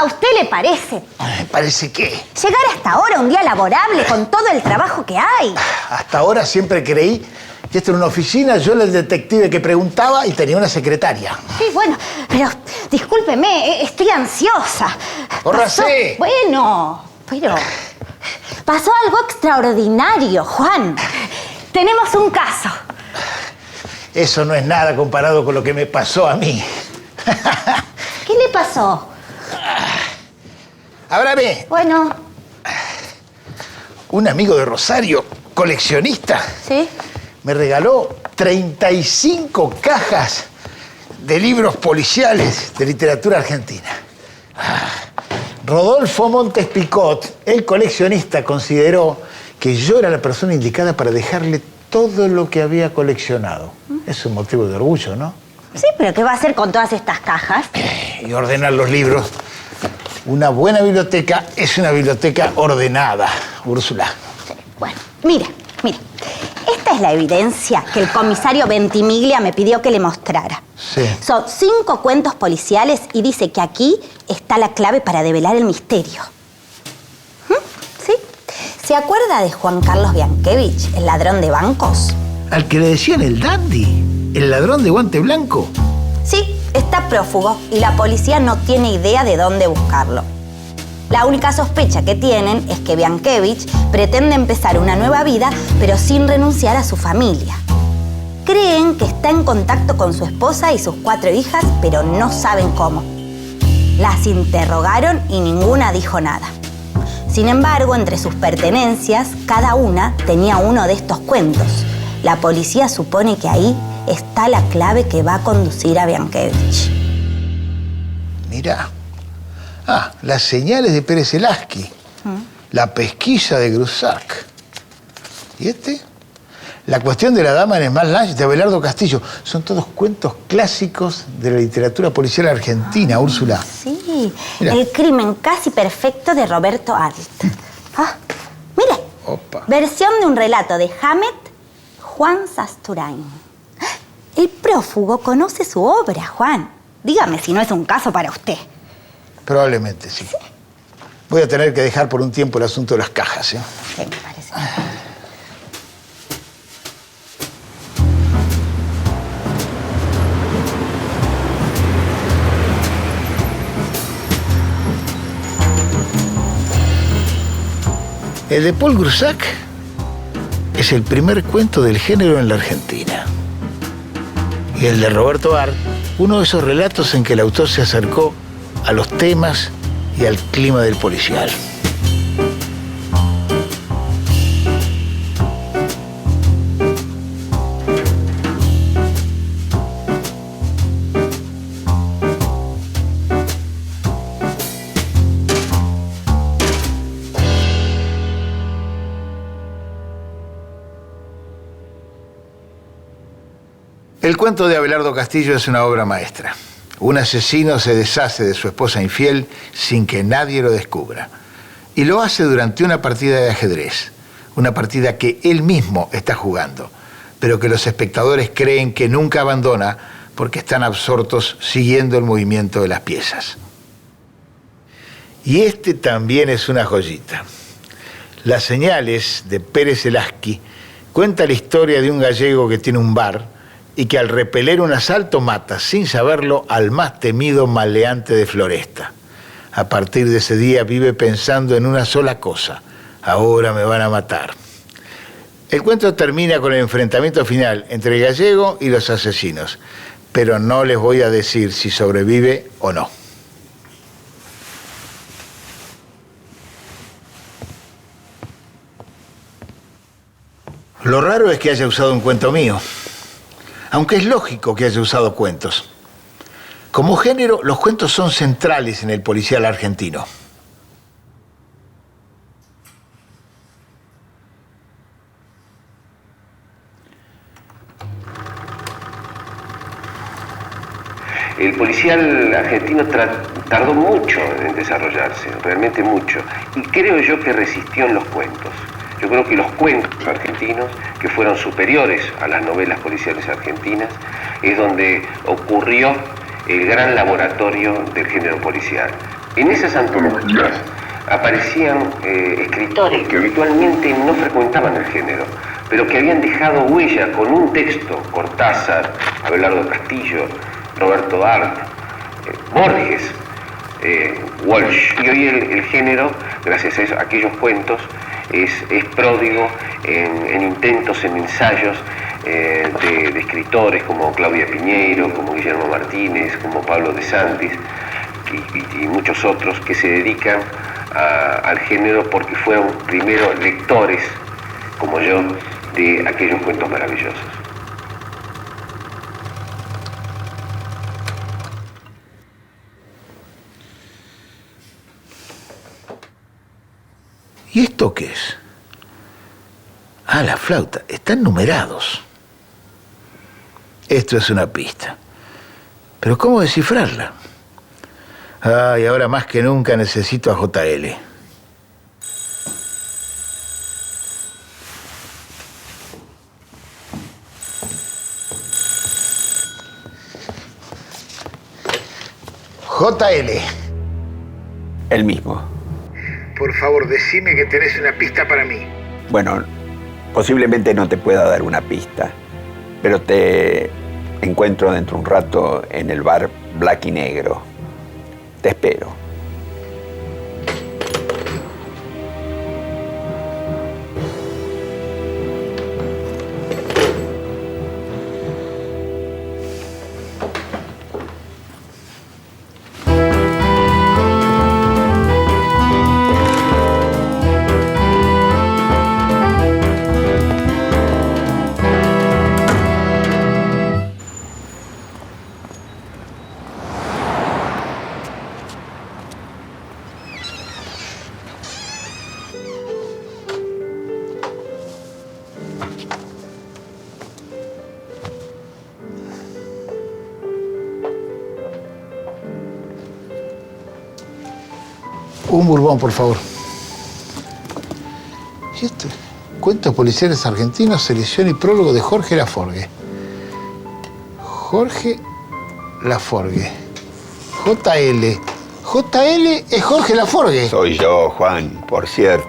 ¿A usted le parece? ¿Parece qué? Llegar hasta ahora, un día laborable, con todo el trabajo que hay. Hasta ahora siempre creí que esto era una oficina, yo era el detective que preguntaba y tenía una secretaria. Sí, bueno, pero discúlpeme, estoy ansiosa. ¡Córrase! Bueno, pero pasó algo extraordinario, Juan. Tenemos un caso. Eso no es nada comparado con lo que me pasó a mí. ¿Qué le pasó? Ábrame. Bueno. Un amigo de Rosario, coleccionista, ¿Sí? me regaló 35 cajas de libros policiales de literatura argentina. Rodolfo Montes Picot, el coleccionista, consideró que yo era la persona indicada para dejarle todo lo que había coleccionado. Es un motivo de orgullo, ¿no? Sí, pero ¿qué va a hacer con todas estas cajas? Y ordenar los libros. Una buena biblioteca es una biblioteca ordenada, Úrsula. Sí, bueno, mire. Esta es la evidencia que el comisario Ventimiglia me pidió que le mostrara. Sí. Son 5 cuentos policiales y dice que aquí está la clave para develar el misterio. ¿Sí? ¿Se acuerda de Juan Carlos Bianchevich, el ladrón de bancos? Al que le decían el dandy, el ladrón de guante blanco. Sí, está prófugo y la policía no tiene idea de dónde buscarlo. La única sospecha que tienen es que Bianchevich pretende empezar una nueva vida, pero sin renunciar a su familia. Creen que está en contacto con su esposa y sus 4 hijas, pero no saben cómo. Las interrogaron y ninguna dijo nada. Sin embargo, entre sus pertenencias, cada una tenía uno de estos cuentos. La policía supone que ahí está la clave que va a conducir a Bianchevich. Mirá. Las señales de Pérez Celaski. La pesquisa de Grusac. ¿Y este? La cuestión de la dama en Small Lunch de Abelardo Castillo. Son todos cuentos clásicos de la literatura policial argentina, Úrsula. Sí, Mirá. El crimen casi perfecto de Roberto Arlt. Mire, Opa. versión de un relato de Hamet, Juan Sasturain. El prófugo conoce su obra, Juan. Dígame si no es un caso para usted. Probablemente sí. Voy a tener que dejar por un tiempo el asunto de las cajas, ¿eh? Sí, me parece. El de Paul Grusac es el primer cuento del género en la Argentina. Y el de Roberto Arlt, uno de esos relatos en que el autor se acercó a los temas y al clima del policial. El cuento de Abelardo Castillo es una obra maestra. Un asesino se deshace de su esposa infiel sin que nadie lo descubra. Y lo hace durante una partida de ajedrez. Una partida que él mismo está jugando, pero que los espectadores creen que nunca abandona porque están absortos siguiendo el movimiento de las piezas. Y este también es una joyita. Las señales de Pérez Celaski cuenta la historia de un gallego que tiene un bar y que al repeler un asalto mata, sin saberlo, al más temido maleante de Floresta. A partir de ese día vive pensando en una sola cosa: ahora me van a matar. El cuento termina con el enfrentamiento final entre el gallego y los asesinos, pero no les voy a decir si sobrevive o no. Lo raro es que haya usado un cuento mío. Aunque es lógico que haya usado cuentos. Como género, los cuentos son centrales en el policial argentino. El policial argentino tardó mucho en desarrollarse, realmente mucho. Y creo yo que resistió en los cuentos. Yo creo que los cuentos argentinos, que fueron superiores a las novelas policiales argentinas, es donde ocurrió el gran laboratorio del género policial. En esas antologías aparecían escritores que habitualmente no frecuentaban el género, pero que habían dejado huella con un texto: Cortázar, Abelardo Castillo, Roberto Dart, Borges, Walsh. Y hoy el género, gracias a eso, aquellos cuentos, es pródigo en intentos, en ensayos de escritores como Claudia Piñeiro, como Guillermo Martínez, como Pablo de Santis y muchos otros que se dedican al género porque fueron primero lectores, como yo, de aquellos cuentos maravillosos. ¿Y esto qué es? Ah, la flauta. Están numerados. Esto es una pista. Pero ¿cómo descifrarla? Ah, y ahora más que nunca necesito a JL. JL. El mismo. Por favor, decime que tenés una pista para mí. Bueno, posiblemente no te pueda dar una pista, pero te encuentro dentro de un rato en el bar Black y Negro. Te espero. Un bourbon, por favor. ¿Y esto? Cuentos policiales argentinos, selección y prólogo de Jorge Laforgue. Jorge Laforgue. JL. JL es Jorge Laforgue. Soy yo, Juan, por cierto.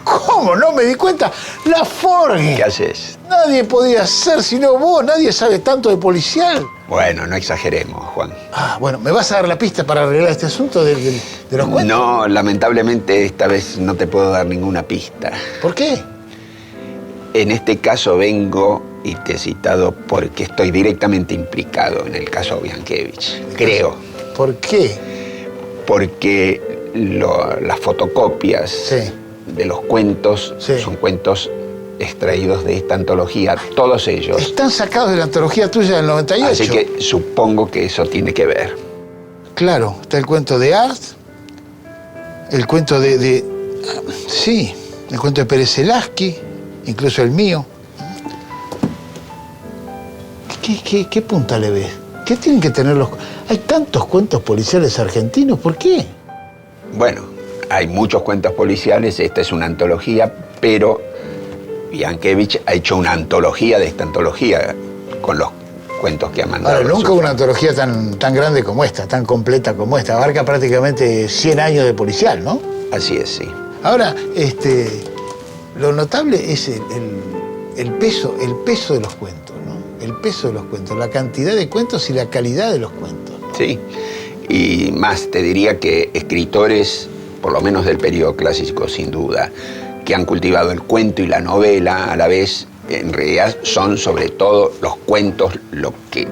¿Cómo? No me di cuenta. Laforgue. ¿Qué haces? Nadie podía ser sino vos. Nadie sabe tanto de policial. Bueno, no exageremos, Juan. Ah, bueno, ¿me vas a dar la pista para arreglar este asunto de los cuentos? No, lamentablemente esta vez no te puedo dar ninguna pista. ¿Por qué? En este caso vengo y te he citado porque estoy directamente implicado en el caso Bianchevich. Creo. ¿Por qué? Porque las fotocopias de los cuentos son cuentos extraídos de esta antología, todos ellos. Están sacados de la antología tuya del 98. Así que supongo que eso tiene que ver. Claro, está el cuento de Art, el cuento sí, el cuento de Pérez Celaski, incluso el mío. ¿Qué punta le ves? ¿Qué tienen que tener los...? Hay tantos cuentos policiales argentinos, ¿por qué? Bueno, hay muchos cuentos policiales, esta es una antología, pero Bianchevich ha hecho una antología de esta antología con los cuentos que ha mandado. Ahora, nunca una antología tan grande como esta, tan completa como esta. Abarca prácticamente 100 años de policial, ¿no? Así es, sí. Ahora, lo notable es el peso de los cuentos, ¿no? El peso de los cuentos, la cantidad de cuentos y la calidad de los cuentos, ¿no? Sí, y más, te diría que escritores, por lo menos del periodo clásico, sin duda, que han cultivado el cuento y la novela a la vez, en realidad son sobre todo los cuentos lo que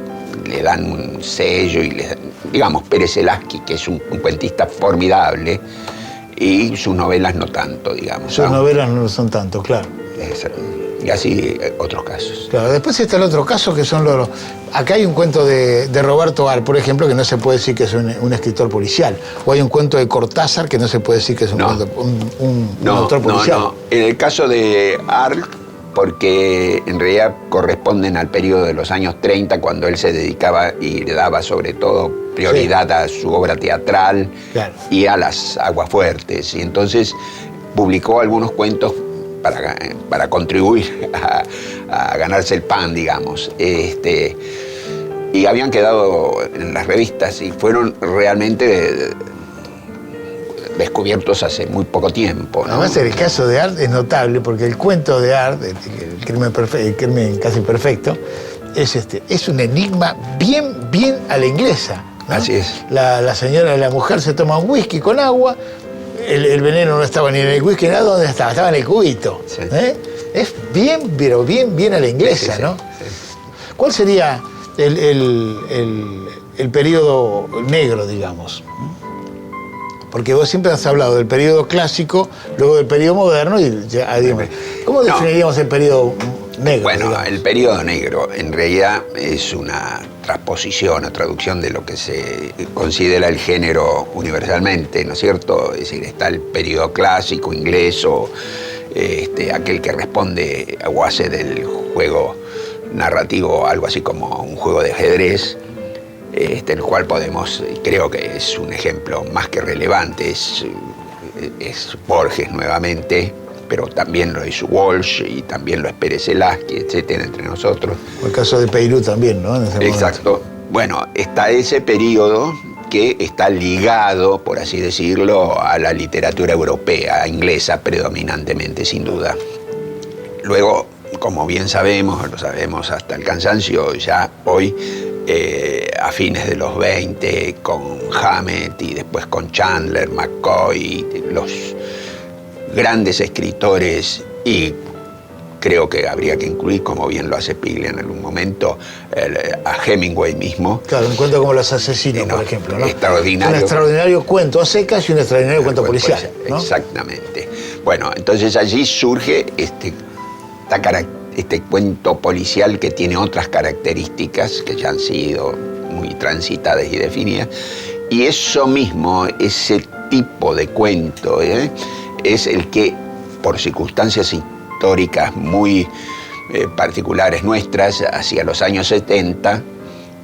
le dan un sello y digamos, Pérez Celaski, que es un cuentista formidable, y sus novelas no tanto, digamos. Sus novelas no lo son tanto, claro. Y así otros casos. Claro, después está el otro caso que son los... Acá hay un cuento de Roberto Art, por ejemplo, que no se puede decir que es un escritor policial. O hay un cuento de Cortázar que no se puede decir que es un autor policial. No. En el caso de Art, porque en realidad corresponden al periodo de los años 30, cuando él se dedicaba y le daba sobre todo prioridad a su obra teatral y a las aguafuertes. Y entonces publicó algunos cuentos para contribuir a ganarse el pan, digamos. Y habían quedado en las revistas y fueron realmente descubiertos hace muy poco tiempo, ¿no? Además, el caso de Art es notable porque el cuento de Art, el crimen casi perfecto, es un enigma bien a la inglesa, ¿no? Así es. La mujer se toma un whisky con agua, el veneno no estaba ni en el whisky, nada, ¿dónde estaba? Estaba en el cubito. Sí. Es pero bien a la inglesa, Sí, ¿no? sí. ¿Cuál sería el periodo negro, digamos? Porque vos siempre has hablado del periodo clásico, luego del periodo moderno y ya, digamos, ¿cómo definiríamos el periodo negro? Bueno, digamos? el periodo negro en realidad es una transposición o traducción de lo que se considera el género universalmente, ¿no es cierto? Es decir, está el periodo clásico inglés o aquel que responde o hace del juego narrativo algo así como un juego de ajedrez, el cual podemos, creo que es un ejemplo más que relevante, es Borges nuevamente, pero también lo es Walsh y también lo es Pérez Zelazqui, etcétera, entre nosotros. O el caso de Peirú también, ¿no? En ese Exacto. momento. Bueno, está ese periodo que está ligado, por así decirlo, a la literatura europea, inglesa predominantemente, sin duda. Luego, como bien sabemos, lo sabemos hasta el cansancio, ya hoy, a fines de los 20, con Hammett y después con Chandler, McCoy, los grandes escritores, y creo que habría que incluir, como bien lo hace Piglia en algún momento, a Hemingway mismo. Claro, un cuento como Los Asesinos, por ejemplo, ¿no? Extraordinario. Un extraordinario cuento a secas y un extraordinario cuento policial, ¿no? Exactamente. Bueno, entonces allí surge este cuento policial que tiene otras características que ya han sido muy transitadas y definidas. Y eso mismo, ese tipo de cuento, es el que, por circunstancias históricas muy particulares nuestras, hacia los años 70,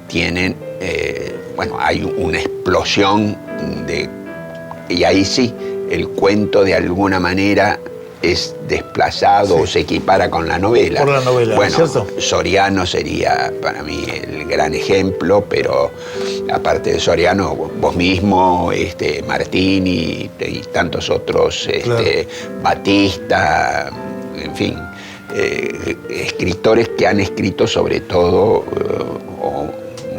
tienen, hay una explosión y ahí sí, el cuento de alguna manera es desplazado, sí, o se equipara con la novela. Por la novela, bueno, ¿cierto? Soriano sería para mí el gran ejemplo, pero aparte de Soriano, vos mismo, Martini y tantos otros, claro, Batista, en fin, escritores que han escrito sobre todo, o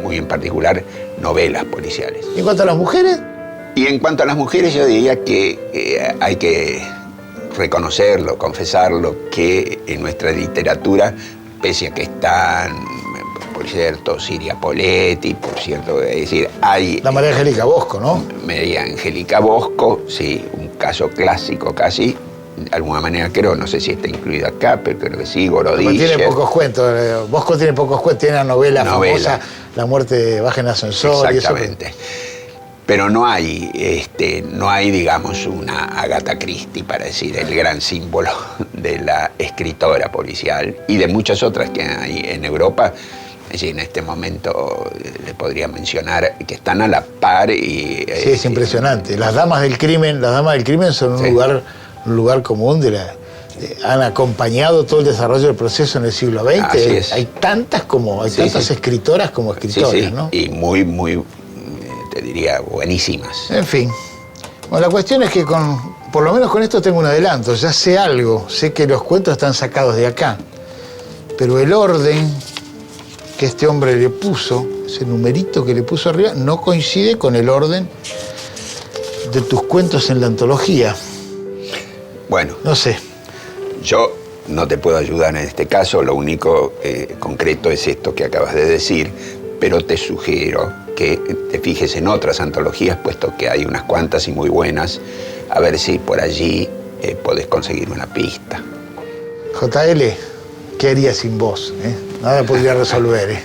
muy en particular, novelas policiales. ¿En cuanto a las mujeres? Y en cuanto a las mujeres, yo diría que hay que reconocerlo, confesarlo, que en nuestra literatura, pese a que están, por cierto, Siria Poletti, por cierto, es decir, hay... La María Angélica Bosco, ¿no? María Angélica Bosco, sí, un caso clásico casi, de alguna manera creo, no sé si está incluido acá, pero creo que sí, Gorodischer. Tiene pocos cuentos, Bosco tiene pocos cuentos, tiene una novela famosa, La muerte de baja en ascensor. Exactamente. Y eso, pero no hay, digamos, una Agatha Christie, para decir, el gran símbolo de la escritora policial y de muchas otras que hay en Europa. Es decir, en este momento le podría mencionar que están a la par y... Sí, es impresionante. Las damas del crimen son un, sí, lugar común han acompañado todo el desarrollo del proceso en el siglo XX. Así es. Hay tantas escritoras como escritoras, sí, sí, ¿no? Y muy, te diría, buenísimas. En fin. Bueno, la cuestión es que por lo menos con esto tengo un adelanto. Ya sé algo. Sé que los cuentos están sacados de acá. Pero el orden que este hombre le puso, ese numerito que le puso arriba, no coincide con el orden de tus cuentos en la antología. Bueno. No sé. Yo no te puedo ayudar en este caso. Lo único concreto es esto que acabas de decir. Pero te sugiero que te fijes en otras antologías, puesto que hay unas cuantas y muy buenas, a ver si por allí podés conseguir una pista. JL, ¿qué haría sin vos? Nada podría resolver.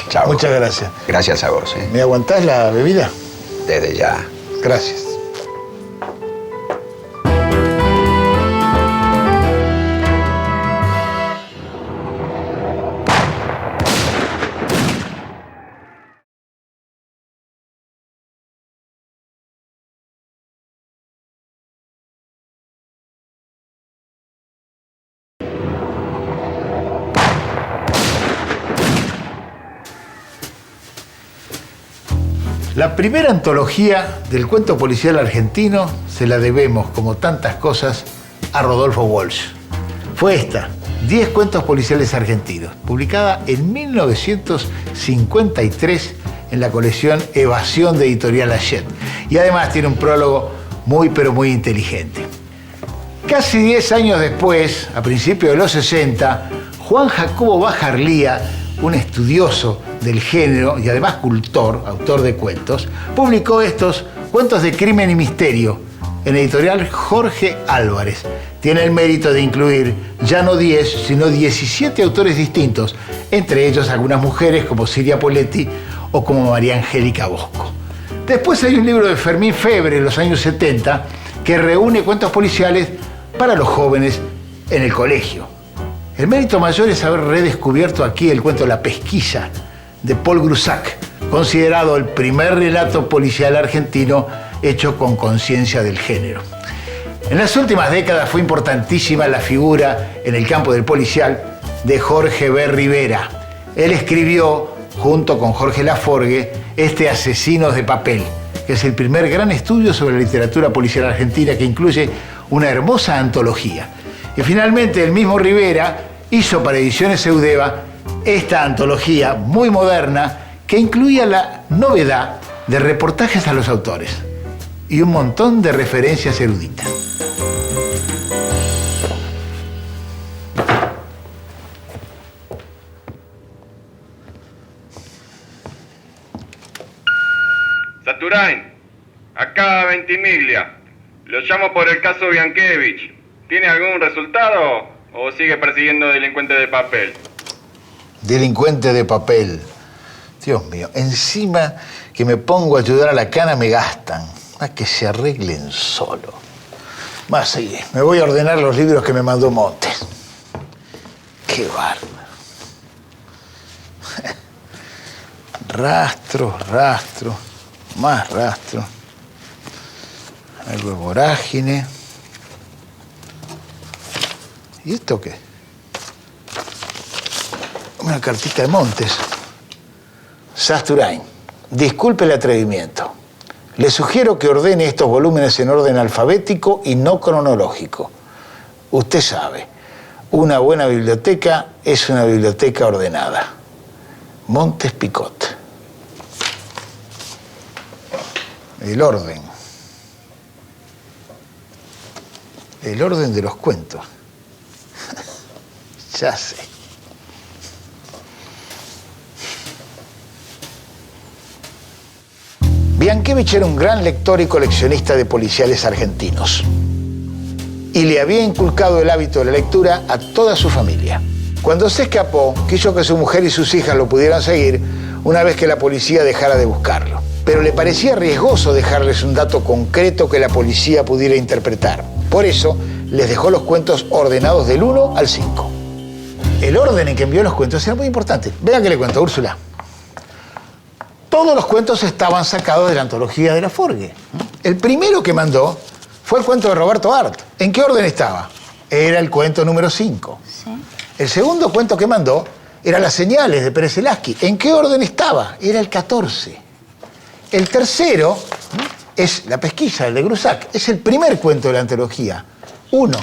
Chao. Muchas gracias. Gracias a vos. ¿Me aguantás la bebida? Desde ya. Gracias. La primera antología del cuento policial argentino se la debemos, como tantas cosas, a Rodolfo Walsh. Fue esta, 10 cuentos policiales argentinos, publicada en 1953 en la colección Evasión de Editorial Hachette. Y además tiene un prólogo muy, pero muy inteligente. Casi 10 años después, a principios de los 60, Juan Jacobo Bajarlía, un estudioso del género y además cultor, autor de cuentos, publicó estos Cuentos de Crimen y Misterio en editorial Jorge Álvarez. Tiene el mérito de incluir ya no 10, sino 17 autores distintos, entre ellos algunas mujeres como Silvia Poletti o como María Angélica Bosco. Después hay un libro de Fermín Febre en los años 70 que reúne cuentos policiales para los jóvenes en el colegio. El mérito mayor es haber redescubierto aquí el cuento La Pesquisa de Paul Grusac, considerado el primer relato policial argentino hecho con conciencia del género. En las últimas décadas fue importantísima la figura en el campo del policial de Jorge B. Rivera. Él escribió, junto con Jorge Laforgue, este Asesinos de Papel, que es el primer gran estudio sobre la literatura policial argentina, que incluye una hermosa antología. Y finalmente el mismo Rivera hizo para Ediciones Eudeva esta antología muy moderna que incluía la novedad de reportajes a los autores y un montón de referencias eruditas. Saturain, acá Ventimiglia. Lo llamo por el caso Bianchevich. ¿Tiene algún resultado o sigue persiguiendo delincuentes de papel? Delincuente de papel. Dios mío, encima que me pongo a ayudar a la cana me gastan. A que se arreglen solo. Más sí, me voy a ordenar los libros que me mandó Montes. Qué bárbaro. Rastro, rastro, más rastro. Algo de vorágine. ¿Y esto qué? Una cartita de Montes. Saturain, disculpe el atrevimiento. Le sugiero que ordene estos volúmenes en orden alfabético y no cronológico. Usted sabe, una buena biblioteca es una biblioteca ordenada. Montes Picot. El orden. El orden de los cuentos. Ya sé. Bianchevich era un gran lector y coleccionista de policiales argentinos. Y le había inculcado el hábito de la lectura a toda su familia. Cuando se escapó, quiso que su mujer y sus hijas lo pudieran seguir una vez que la policía dejara de buscarlo. Pero le parecía riesgoso dejarles un dato concreto que la policía pudiera interpretar. Por eso, les dejó los cuentos ordenados del 1 al 5. El orden en que envió los cuentos era muy importante. Vean que le cuento, Úrsula. Todos los cuentos estaban sacados de la antología de Laforgue. El primero que mandó fue el cuento de Roberto Art. ¿En qué orden estaba? Era el cuento número 5. ¿Sí? El segundo cuento que mandó era Las Señales de Pérez Elaski. ¿En qué orden estaba? Era el 14. El tercero es La Pesquisa, el de Grusac. Es el primer cuento de la antología. 1.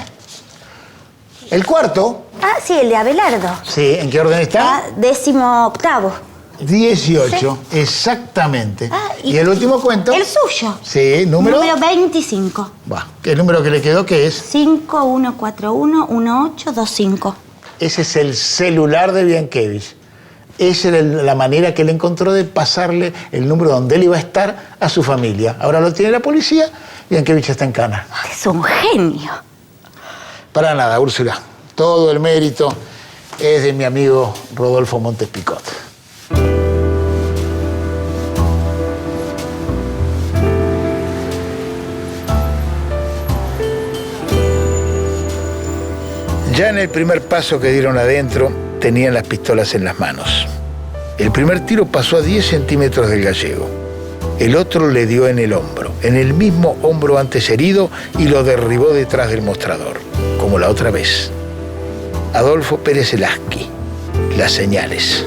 El cuarto... Ah, sí, el de Abelardo. Sí, ¿en qué orden está? 18º. 18, sí. Exactamente. ¿Y el último cuento? El suyo. Sí, número 25. Va, ¿el número que le quedó qué es? 51411825. Ese es el celular de Bianchevich. Esa era la manera que él encontró de pasarle el número donde él iba a estar a su familia. Ahora lo tiene la policía, Bianchevich está en cana. Es un genio. Para nada, Úrsula. Todo el mérito es de mi amigo Rodolfo Montes Picot. Ya en el primer paso que dieron adentro, tenían las pistolas en las manos. El primer tiro pasó a 10 centímetros del gallego. El otro le dio en el hombro, en el mismo hombro antes herido, y lo derribó detrás del mostrador, como la otra vez. Adolfo Pérez Elaski, Las Señales.